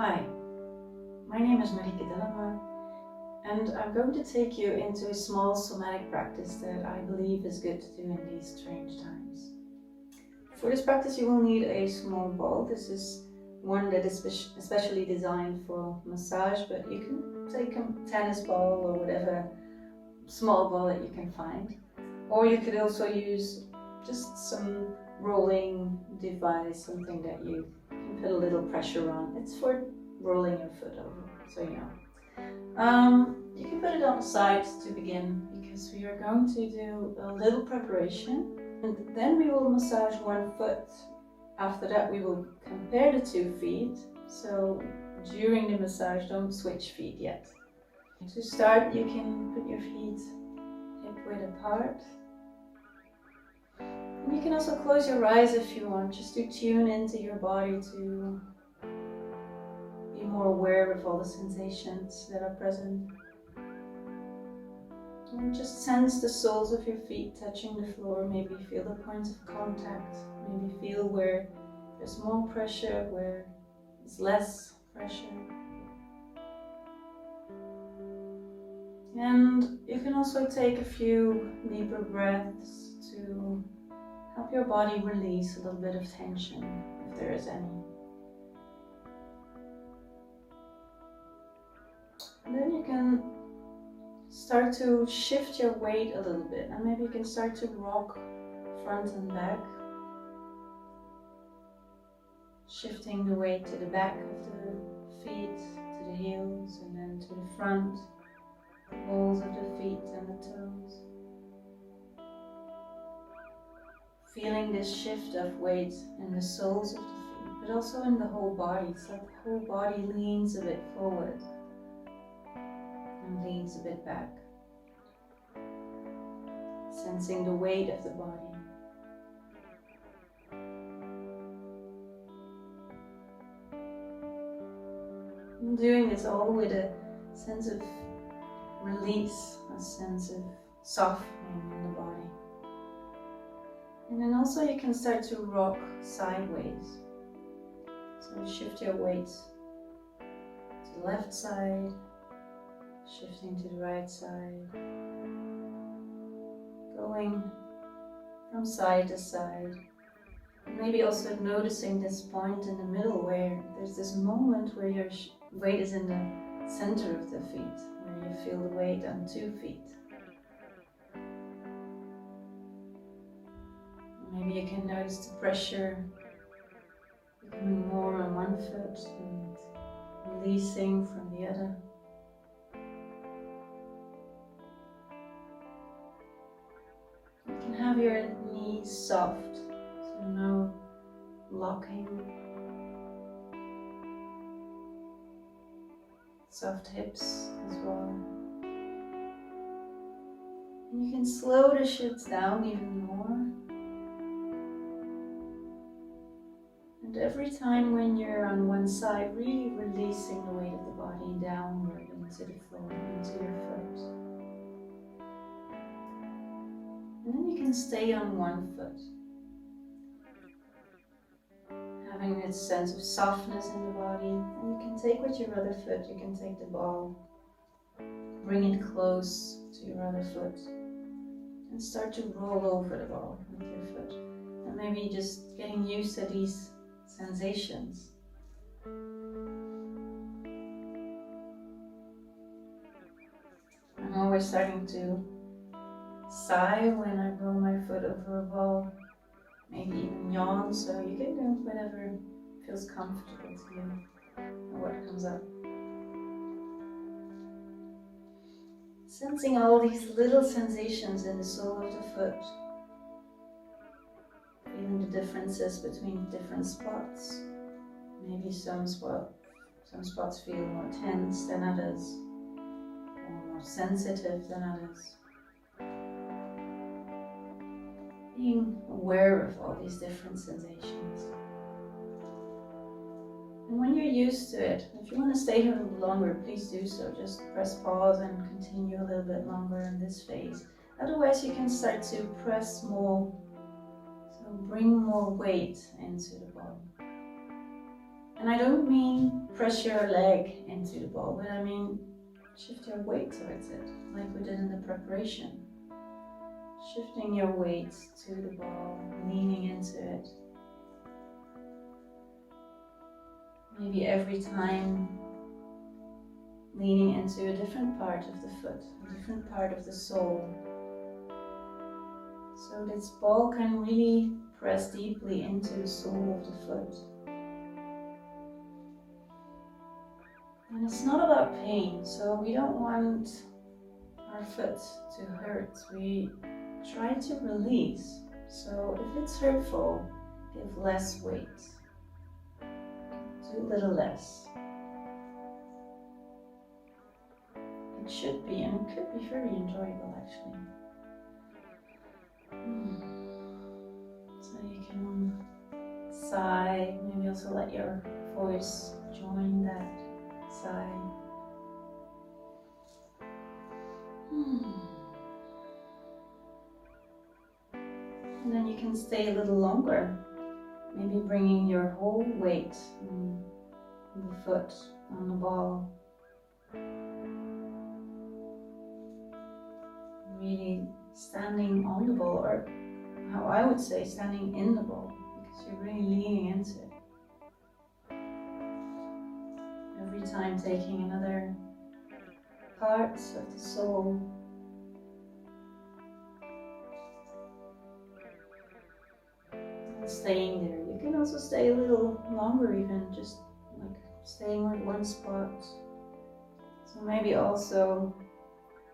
Hi, my name is Marieke Dillema, and I'm going to take you into a small somatic practice that I believe is good to do in these strange times. For this practice you will need a small ball. This is one that is especially designed for massage, but you can take a tennis ball or whatever small ball that you can find. Or you could also use just some rolling device, something that you can put a little pressure on. It's for rolling your foot over, so you know. You can put it on the side to begin, because we are going to do a little preparation, and then we will massage one foot. After that we will compare the 2 feet, so during the massage don't switch feet yet. To start, you can put your feet hip width apart. And you can also close your eyes if you want, just to tune into your body, to be more aware of all the sensations that are present. And just sense the soles of your feet touching the floor. Maybe feel the points of contact. Maybe feel where there's more pressure, where there's less pressure. And you can also take a few deeper breaths to help your body release a little bit of tension, if there is any. And then you can start to shift your weight a little bit, and maybe you can start to rock front and back, shifting the weight to the back of the feet, to the heels, and then to the front, the balls of the feet and the toes. Feeling this shift of weight in the soles of the feet, but also in the whole body, so that the whole body leans a bit forward and leans a bit back. Sensing the weight of the body. And doing this all with a sense of release, a sense of softening in the body. And then also you can start to rock sideways. So shift your weight to the left side, shifting to the right side, going from side to side. And maybe also noticing this point in the middle where there's this moment where your weight is in the center of the feet, where you feel the weight on 2 feet. Maybe you can notice the pressure becoming more on one foot and releasing from the other. You can have your knees soft, so no locking. Soft hips as well. And you can slow the hips down even more. And every time when you're on one side, really releasing the weight of the body downward into the floor, into your foot. And then you can stay on one foot. Having this sense of softness in the body. And you can take with your other foot, you can take the ball, bring it close to your other foot, and start to roll over the ball with your foot. And maybe just getting used to these sensations. I'm always starting to sigh when I roll my foot over a ball, maybe even yawn, so you can do whatever feels comfortable to you and what comes up. Sensing all these little sensations in the sole of the foot. Feeling the differences between different spots. Maybe some spots feel more tense than others, or more sensitive than others. Being aware of all these different sensations. And when you're used to it, if you want to stay here a little longer, please do so. Just press pause and continue a little bit longer in this phase. Otherwise you can start to press more, so bring more weight into the body. And I don't mean press your leg into the ball, but I mean shift your weight towards it, like we did in the preparation. Shifting your weight to the ball, leaning into it. Maybe every time leaning into a different part of the foot, a different part of the sole. So this ball can really press deeply into the sole of the foot. And it's not about pain, so we don't want our foot to hurt. We try to release. So if it's hurtful, give less weight. Do a little less. It should be, and it could be very enjoyable actually. So you can sigh, maybe also let your voice join that sigh. And then you can stay a little longer, maybe bringing your whole weight on the foot, on the ball. Really standing on the ball, or how I would say standing in the ball, because you're really leaning into it. Every time taking another parts of the sole. And staying there. You can also stay a little longer even, just like staying with one spot. So maybe also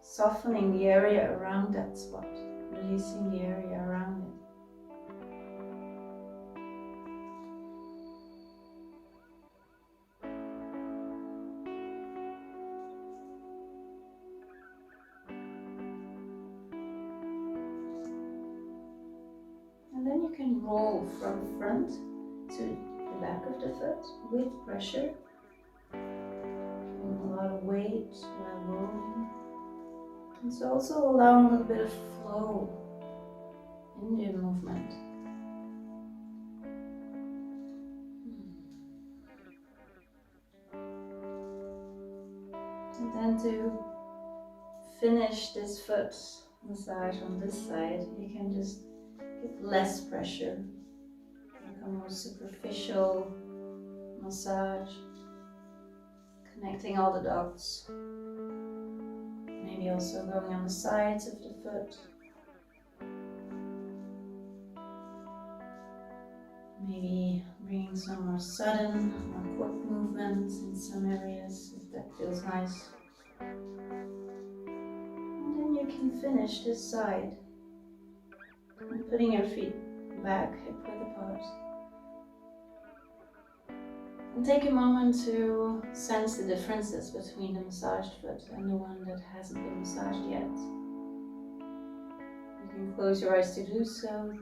softening the area around that spot, releasing the area around it. And then you can roll from front to the back of the foot with pressure. Feeling a lot of weight while rolling. And so also allowing a little bit of flow in the movement. And then to finish this foot massage on this side, you can just give less pressure, like a more superficial massage, connecting all the dots. Maybe also going on the sides of the foot. Maybe bringing some more sudden or quick movements in some areas if that feels nice. And then you can finish this side. And putting your feet back, hip width apart. And take a moment to sense the differences between the massaged foot and the one that hasn't been massaged yet. You can close your eyes to do so.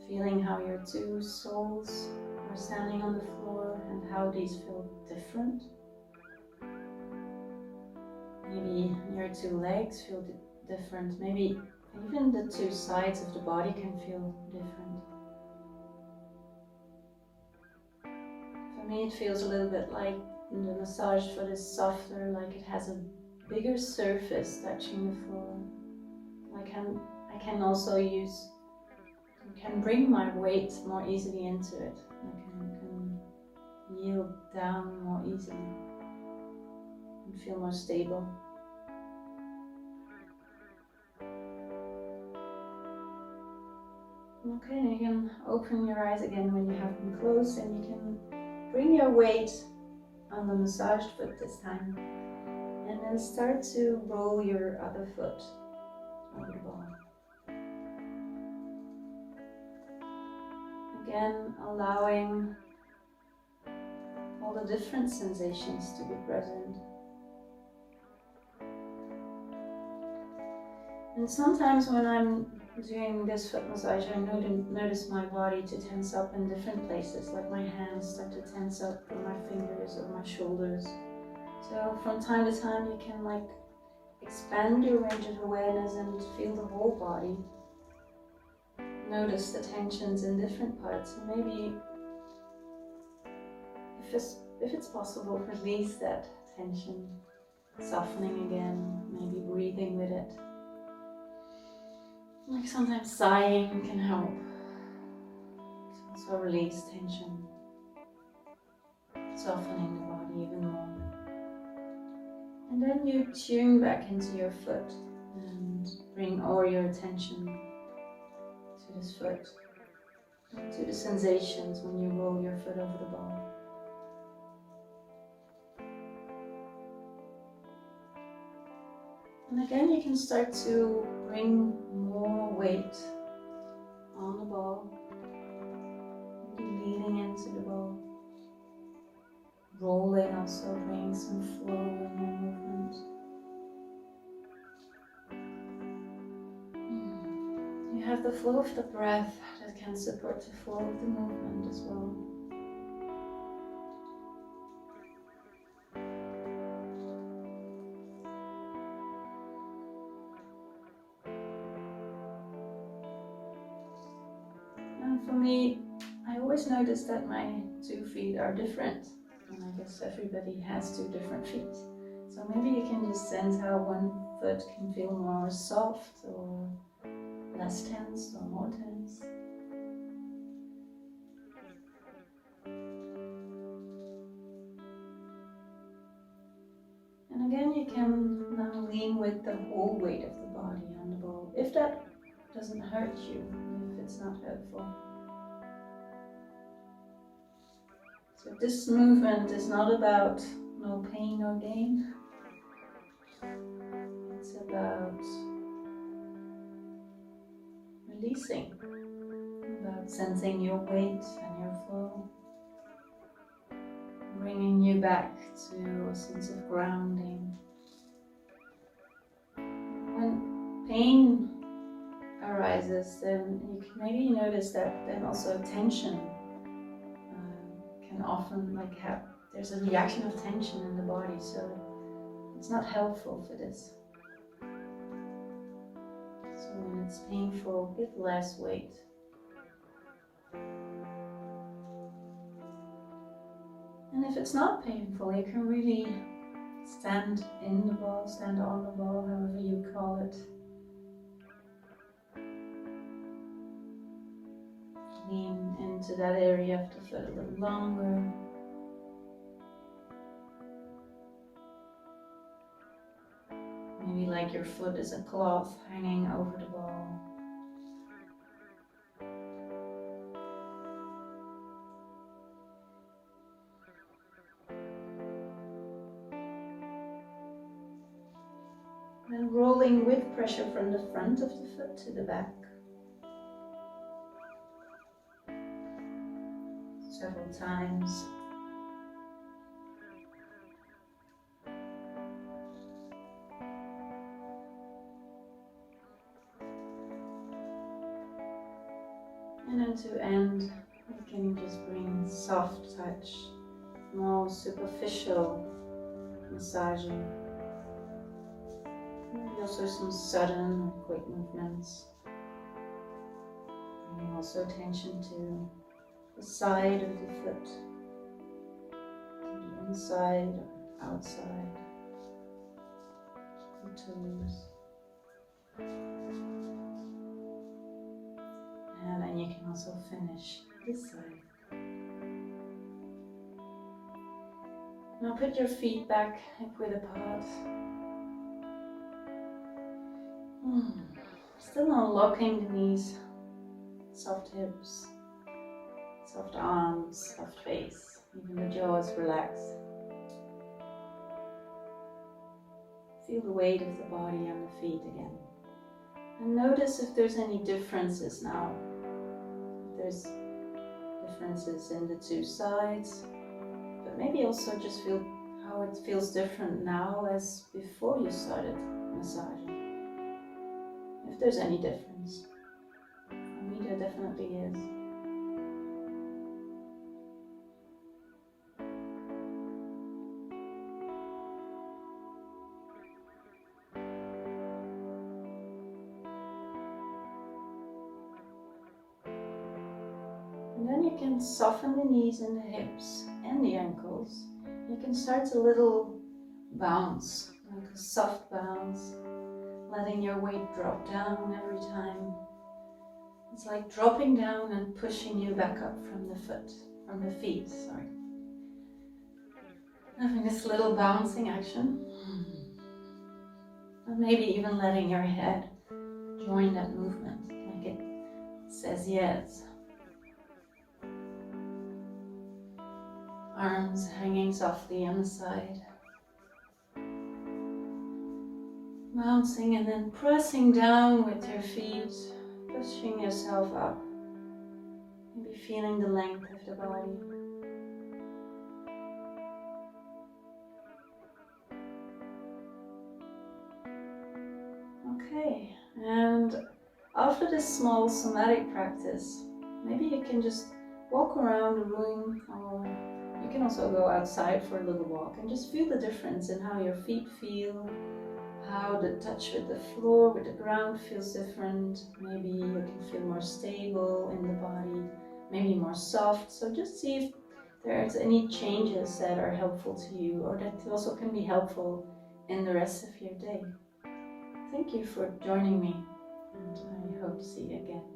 Feeling how your two soles are standing on the floor and how these feel different. Maybe your two legs feel different. Maybe even the two sides of the body can feel different. For me, it feels a little bit like the massage foot is softer, like it has a bigger surface touching the floor. I can also can bring my weight more easily into it. I can yield down more easily and feel more stable. Okay, you can open your eyes again when you have them closed, and you can bring your weight on the massaged foot this time. And then start to roll your other foot over the ball. Again, allowing all the different sensations to be present. And sometimes when I'm doing this foot massage, I notice my body to tense up in different places, like my hands start to tense up, or my fingers, or my shoulders. So from time to time you can expand your range of awareness and feel the whole body. notice the tensions in different parts, and maybe, if it's possible, release that tension, softening again, maybe breathing with it. Like sometimes sighing can help. So release tension, softening the body even more. And then you tune back into your foot and bring all your attention to this foot, to the sensations when you roll your foot over the ball. And again, you can start to bring more weight on the ball, leaning into the ball, rolling, also bringing some flow in your movement. You have the flow of the breath that can support the flow of the movement as well. And for me, I always notice that my 2 feet are different. And I guess everybody has 2 different feet. So maybe you can just sense how one foot can feel more soft or less tense or more tense. And again, you can now lean with the whole weight of the body on the ball, if that doesn't hurt you, if it's not hurtful. So this movement is not about no pain, no gain. It's about releasing, about sensing your weight and your flow, bringing you back to a sense of grounding. When pain arises, then you can maybe notice that then also tension can often there's a reaction of tension in the body, so it's not helpful for this. So when it's painful, give less weight. And if it's not painful, you can really stand in the ball, stand on the ball, however you call it. Lean into that area of the foot a little longer. Maybe like your foot is a cloth hanging over the ball. Then rolling with pressure from the front of the foot to the back. Several times. And then to end, you can just bring soft touch, more superficial massaging. Maybe also some sudden or quick movements. Bringing also attention to the side of the foot, to the inside or outside, the toes. And then you can also finish this side. Now put your feet back hip width apart. Still not locking the knees, soft hips, soft arms, soft face, even the jaw is relaxed. Feel the weight of the body on the feet again. And notice if there's any differences now. If there's differences in the 2 sides, but maybe also just feel how it feels different now as before you started massaging. If there's any difference. For me, there definitely is. And then you can soften the knees and the hips and the ankles. You can start a little bounce, like a soft bounce, letting your weight drop down every time. It's like dropping down and pushing you back up from the feet, sorry. Having this little bouncing action. And maybe even letting your head join that movement, like it says yes. Arms hanging softly on the side. Bouncing and then pressing down with your feet, pushing yourself up. Maybe feeling the length of the body. Okay, and after this small somatic practice, maybe you can just walk around the room, or you can also go outside for a little walk and just feel the difference in how your feet feel, how the touch with the floor, with the ground feels different. Maybe you can feel more stable in the body, maybe more soft. So just see if there's any changes that are helpful to you, or that also can be helpful in the rest of your day. Thank you for joining me, and I hope to see you again.